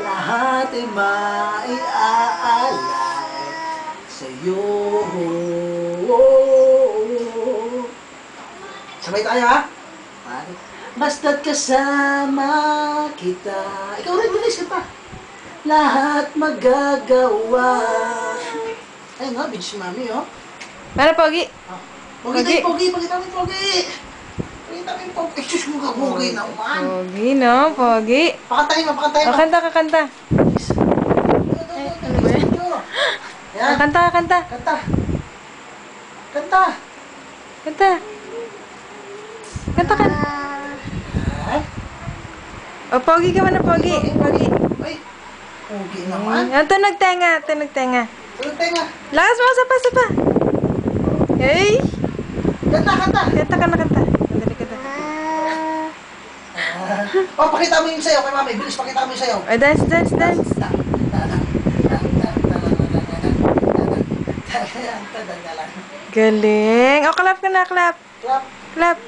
lahat ay maiaalay sa'yo. Sabay tayo, ha? Basta't kasama kita. Ikaw rin, bilis ka pa. Lahat magagawa. Ayun nga, bitch si mami, oh. Para, Pogi. Pogi tayo, Pogi. Pakita mo yung Pogi. Pakita mo yung Pogi. Diyos mo ka, Pogi naman. Pogi, no? Pogi. Pakantahin mo, pakantahin mo. O, kanta ka, kanta. Ano ba yan? Yan. Kanta ka, kanta. Kanta. Kanta. Kanta. Kanta ka. O, Pogi ka man na, Pogi. Pogi. Ay, Pogi naman. Yan, tunog tenga. Tunog tenga. Tulog tayo nga. Lakas mo, sapa. Hey! Kanta, kanta. Kanta ka na, kanta. Dali, kanta. Oh, pakita mo yung sayaw kay mami. Bilis, pakita mo yung sayaw. O, dance. Galing. O, clap ka na, clap. Clap.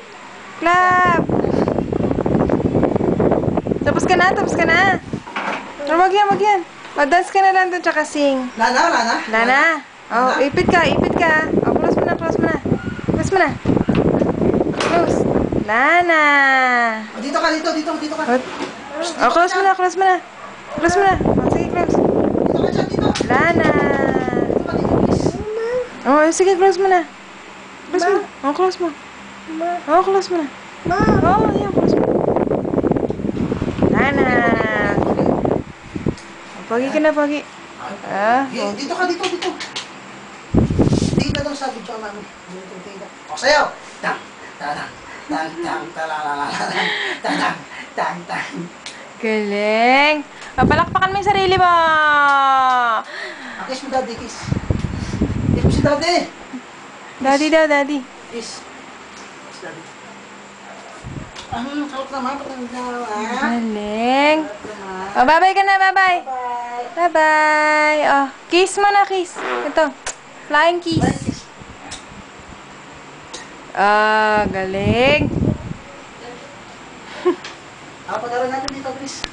Tapos ka na. O, wag yan. Mag-dance ka na lang doon, tsaka sing. Lana. O, ipit ka. O, close mo na. Close. Lana. Oh, dito ka. O, close mo na. O, sige, close. Dito ka dyan, dito. Lana. Please. O, sige, close mo na. O, close mo. O, close mo na. O, yan, close mo. Lana. Pogi ka na, Pogi. Dito ka. Tingin na daw sa video, mami. Tingin ka. O, sayaw. Tang. Galing. Palakpakan mo yung sarili mo. Kiss mo, daddy, kiss. Kiss mo si daddy. Daddy daw, daddy. Kiss. Kiss, daddy. Sarap naman. Galing. O, bye-bye ka na, bye-bye. Bye-bye. O, kiss mo na, kiss. Ito. Flying kiss. Galing. Pag-aral natin dito, please.